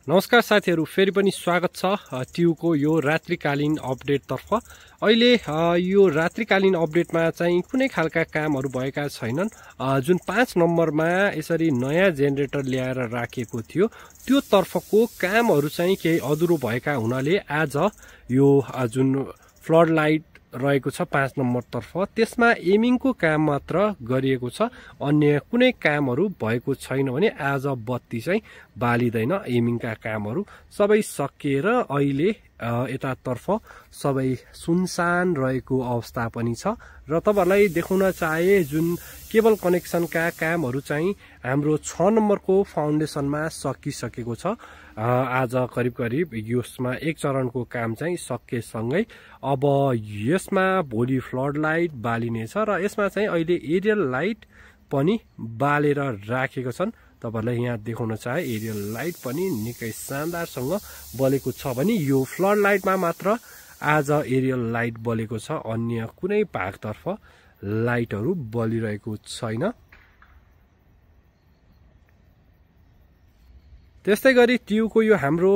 नमस्कार साथीहरु, फेरि पनि स्वागत छ ट्युको यो रात्रिकालीन अपडेट तर्फ। अहिले यो रात्रिकालीन अपडेटमा चाहिँ कुनै खालका कामहरु भएका छैनन्। जुन 5 नम्बरमा यसरी नयाँ जेनेरेटर ल्याएर राखिएको थियो त्यो तर्फको कामहरु चाहिँ केही अधुरो भएका हुनाले आज यो जुन फ्लड लाइट रहेको छ 5 नम्बर तर्फ त्यसमा एमिङको काम मात्र गरिएको छ, अन्य कुनै कामहरु भएको छैन भने आज बत्ती चाहिँ बालिदैन। एमिङका कामहरु सबै सकिएर अहिले यतातर्फ सबै सुनसान रहेको अवस्था पनि छ र तपाईहरुलाई देखाउन चाहे जुन केबल कनेक्सनका कामहरु चाहिँ हाम्रो 6 नम्बरको फाउन्डेसनमा सकिसकेको छ। आज करिब करिब यसमा एक चरणको काम चाहिँ सकिएसँगै अब यसमा भोलि फ्लड लाइट बालिनेछ र यसमा चाहिँ अहिले एरियल लाइट पनि बालेर राखेको छन्। तपाईहरुलाई यहाँ देखाउन चाहे एरियल लाइट पनि निकै शानदारसँग बलेको छ भने यो फ्लड लाइटमा मात्र आज एरियल लाइट बलेको छ, अन्य कुनै भागतर्फ लाइटहरु बलिरहेको छैन। त्यस्तै गरी ट्युको यो हाम्रो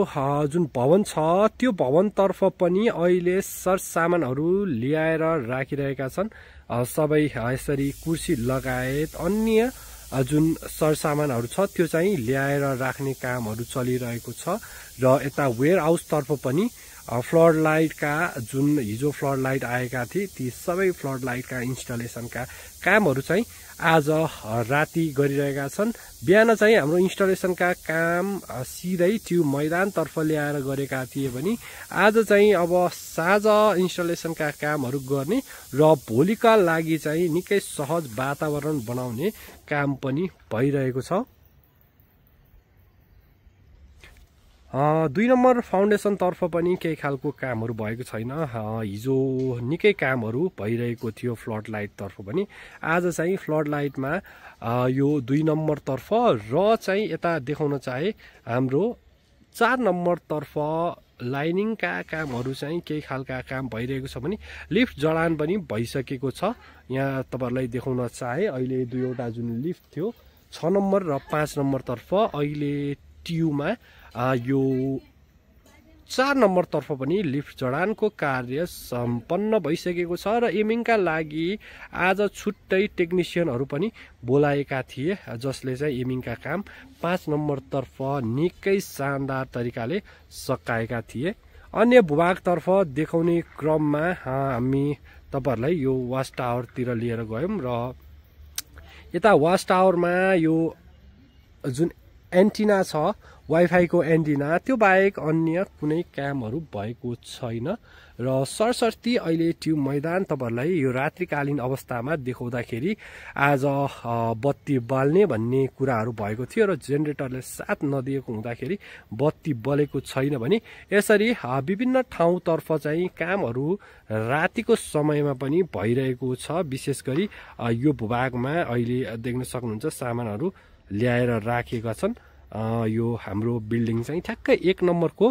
जुन भवन छ त्यो भवन तर्फ पनि अहिले सरसामानहरु ल्याएर राखिरहेका छन्। सबै यसरी कुर्सी लगायत अन्य जुन सरसामानहरु छ त्यो चाहिँ ल्याएर राख्ने कामहरु चलिरहेको छ र यता वेयर हाउस तर्फ पनि फ्लड लाइटका जुन हिजो फ्लड लाइट आएका थिए ती सबै फ्लड लाइटका इन्स्टलेसनका कामहरु चाहिँ आज राति गरिरहेका छन्। बिहान चाहिँ हाम्रो इन्स्टलेसनका काम सिधै त्यो मैदान तर्फ ल्याएर गरेका थिए भने आज चाहिँ अब साँझ इन्स्टलेसनका कामहरु गर्ने र भोलिका लागि चाहिँ निकै सहज वातावरण बनाउने काम पनि भइरहेको छ। 2 नम्बर फाउन्डेसन तर्फ पनि केही खालको कामहरु भएको छैन। हिजो निकै कामहरु भइरहेको थियो फ्लड लाइट तर्फ पनि। आज चाहिँ फ्लड लाइटमा यो 2 नम्बर तर्फ र चाहिँ यता देखाउन चाहे हाम्रो 4 नम्बर तर्फ लाइनिङका कामहरु चाहिँ केही खालका काम भइरहेको छ भने लिफ्ट जडान पनि भइसकेको छ। यहाँ तपाईहरुलाई देखाउन चाहे अहिले दुईवटा जुन लिफ्ट थियो 6 नम्बर र 5 नम्बर तर्फ अहिले ट्युमा यो 4 नम्बर तर्फ पनि लिफ्ट जडानको कार्य सम्पन्न भइसकेको छ र एमिङका लागि आज छुट्टै टेक्निशियनहरु पनि बोलाएका थिए जसले चाहिँ एमिङका काम 5 नम्बर तर्फ निकै शानदार तरिकाले सकाएका थिए। अन्य भूभाग तर्फ देखाउने क्रममा हामी तपाईहरुलाई यो वाच टावर तिर लिएर गयौं र यता वाच टावरमा यो जुन एन्टिना छ वाइफाई को एन्टिना त्यो बाहेक अन्य कुनै कामहरु भएको छैन र सरसर्ती अहिले ट्युब मैदान तपाईहरुलाई यो रात्रिकालीन अवस्थामा देखाउँदाखेरि आज बत्ती बाल्ने भन्ने कुराहरु भएको थियो र जेनेरेटरले साथ नदिएको हुँदाखेरि बत्ती बलेको छैन भने यसरी विभिन्न ठाउँतर्फ चाहिँ कामहरु रातिको समयमा पनि भइरहेको छ। विशेष गरी यो भूभागमा अहिले देख्न सक्नुहुन्छ सामानहरु ल्याएर राखेका छन्। यो हाम्रो बिल्डिङ चाहिँ ठ्याक्कै 1 नम्बरको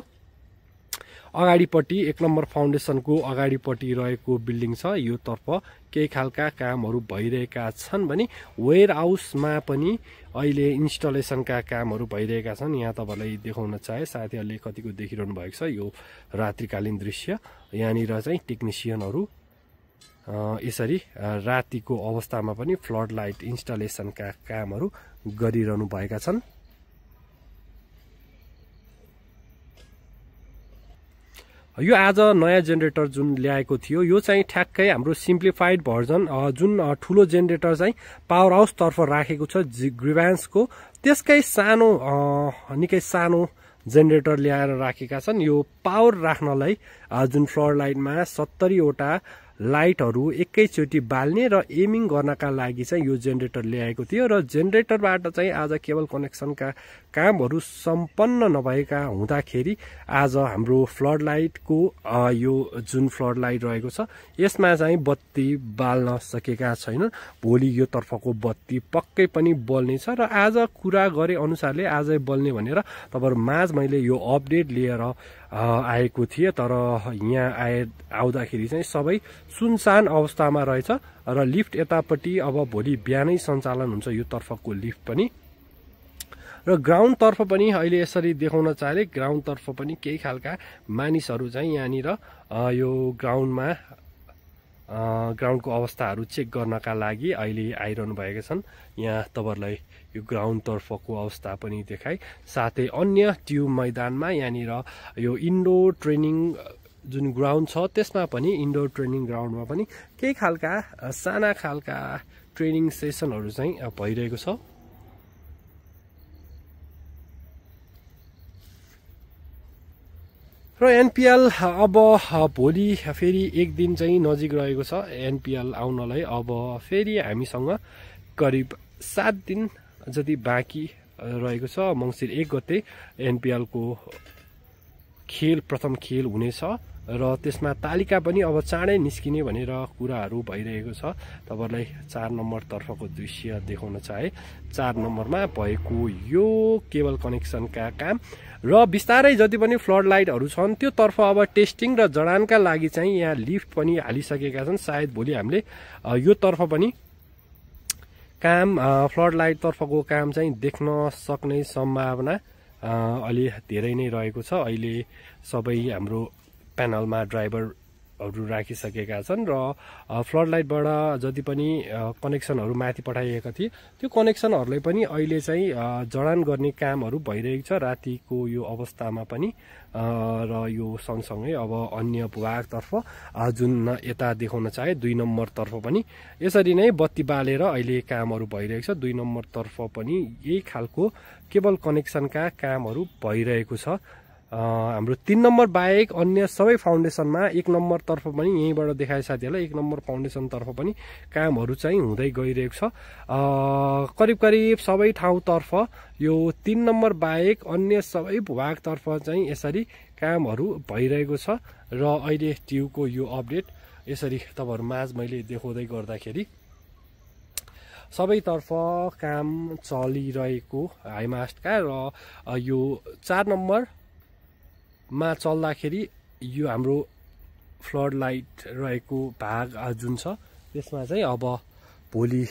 अगाडिपट्टि 1 नम्बर फाउन्डेसनको अगाडिपट्टि रहेको बिल्डिङ छ। यो तर्फ केही खालका कामहरु भइरहेका छन् भने वेयर हाउसमा पनि अहिले इन्स्टलेसनका कामहरु भइरहेका छन्। यहाँ तपाईलाई देखाउन चाहे साथीहरुले कतिको देखिरहनु भएको छ यो रात्रिकालीन दृश्य। यहाँनिर चाहिँ टेक्निशियनहरु यसरी रातिको अवस्थामा पनि फ्लड लाइट इन्स्टलेसनका कामहरु गरिरहनु भएका छन्। यो आज नयाँ जेनेरेटर जुन ल्याएको थियो यो चाहिँ ठ्याक्कै हाम्रो सिम्प्लिफाइड भर्जन जुन ठुलो जेनेरेटर चाहिँ पावर हाउस तर्फ राखेको छ ग्रिभान्सको त्यसकै सानो निकै सानो जेनेरेटर ल्याएर राखेका छन्। यो पावर राख्नलाई जुन फ्लड लाइटमा 70 वटा लाइटहरु एकैचोटी बाल्ने र एमिङ गर्नका लागि चाहिँ यो जेनेरेटर ल्याएको थियो र जेनेरेटरबाट चाहिँ आज केबल कनेक्सनका कामहरु सम्पन्न नभएका हुँदाखेरि आज हाम्रो फ्लड लाइटको यो जुन फ्लड लाइट रहेको छ यसमा चाहिँ बत्ती बाल्न सकेका छैनन्। भोलि यो तर्फको बत्ती पक्कै पनि बल्ने छ र आज कुरा गरे अनुसारले आजै बल्ने भनेर तपाईहरु माझ मैले यो अपडेट लिएर आएको थिए तर यहाँ आउँदाखेरि चाहिँ सबै सुनसान अवस्थामा रहेछ र लिफ्ट यतापट्टि अब भोलि बिहानै सञ्चालन हुन्छ यो तर्फको लिफ्ट पनि र ग्राउन्डतर्फ पनि अहिले यसरी देखाउन चाहे ग्राउन्डतर्फ पनि केही खालका मानिसहरू चाहिँ यहाँनिर यो ग्राउन्डको अवस्थाहरू चेक गर्नका लागि अहिले आइरहनु भएका छन्। यहाँ तपाईँहरूलाई यो ग्राउन्डतर्फको अवस्था पनि देखाए, साथै अन्य ट्युब मैदानमा यहाँनिर यो इन्डोर ट्रेनिङ जुन ग्राउन्ड छ त्यसमा पनि इन्डोर ट्रेनिङ ग्राउन्डमा पनि केही खालका साना खालका ट्रेनिङ सेसनहरू चाहिँ भइरहेको छ। र एनपिएल अब भोलि फेरि एक दिन चाहिँ नजिक रहेको छ एनपिएल आउनलाई। अब फेरि हामीसँग करिब 7 दिन जति बाँकी रहेको छ। मङ्सिर 1 गते एनपिएलको प्रथम खेल हुनेछ र त्यसमा तालिका पनि अब चाँडै निस्किने भनेर कुराहरू भइरहेको छ। तपाईँहरूलाई 4 नम्बरतर्फको दृश्य देखाउन चाहे। 4 नम्बरमा भएको यो केबल कनेक्सनका काम र बिस्तारै जति पनि फ्लड लाइटहरू छन् त्यो तर्फ अब टेस्टिङ र जडानका लागि चाहिँ यहाँ लिफ्ट पनि हालिसकेका छन्। सायद भोलि हामीले यो तर्फ पनि काम फ्लड लाइट तर्फको काम चाहिँ देख्न सक्ने सम्भावना अलि धेरै नै रहेको छ। अहिले सबै हाम्रो प्यानलमा ड्राइभरहरू राखिसकेका छन् र फ्लड लाइटबाट जति पनि कनेक्सनहरू माथि पठाइएका थिए त्यो कनेक्सनहरूलाई पनि अहिले चाहिँ जडान गर्ने कामहरू भइरहेको छ रातिको यो अवस्थामा पनि। र यो सँगसँगै अब अन्य भूभागतर्फ जुन यता देखाउन चाहे 2 नम्बरतर्फ पनि यसरी नै बत्ती बालेर अहिले कामहरू भइरहेको छ। 2 नम्बरतर्फ पनि यही खालको केबल कनेक्सनका कामहरू भइरहेको छ। हाम्रो 3 नम्बर बाहेक अन्य सबै फाउन्डेसनमा 1 नम्बरतर्फ पनि यहीँबाट देखाए साथीहरूलाई 1 नम्बर फाउन्डेसनतर्फ पनि कामहरू चाहिँ हुँदै गइरहेको छ। करिब करिब सबै ठाउँतर्फ यो 3 नम्बर बाहेक अन्य सबै भूभागतर्फ चाहिँ यसरी कामहरू भइरहेको छ। र अहिले ट्युबको यो अपडेट यसरी तपाईँहरू माझ मैले देखाउँदै गर्दाखेरि सबैतर्फ काम चलिरहेको हाइमास्टका र यो 4 नम्बर मा चल्दाखेरि यो हाम्रो फ्लड लाइट रहेको भाग जुन छ त्यसमा चाहिँ अब भोलि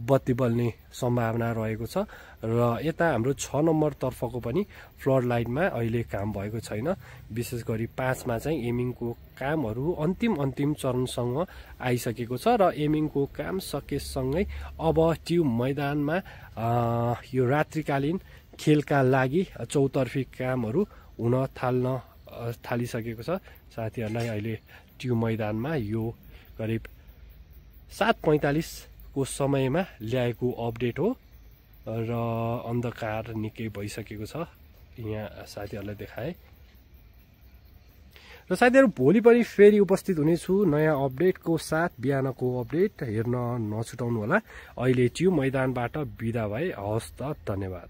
बत्ती बल्ने सम्भावना रहेको छ। र यता हाम्रो 6 नम्बरतर्फको पनि फ्लड लाइटमा अहिले काम भएको छैन। विशेष गरी 5 मा चाहिँ एमिङको कामहरू अन्तिम चरणसँग आइसकेको छ र एमिङको काम सकेसँगै अब ट्युब मैदानमा यो रात्रिकालीन खेलका लागि चौतर्फी कामहरू हुन थालिसकेको छ। साथीहरूलाई अहिले ट्युब मैदानमा यो करिब 7:45 को समयमा ल्याएको अपडेट हो र अन्धकार निकै भइसकेको छ यहाँ साथीहरूलाई देखाए। र साथीहरू भोलि पनि फेरि उपस्थित हुनेछु नयाँ अपडेटको साथ। बिहानको अपडेट हेर्न नछुटाउनु होला। अहिले ट्युब मैदानबाट बिदा भए। हवस् त, धन्यवाद।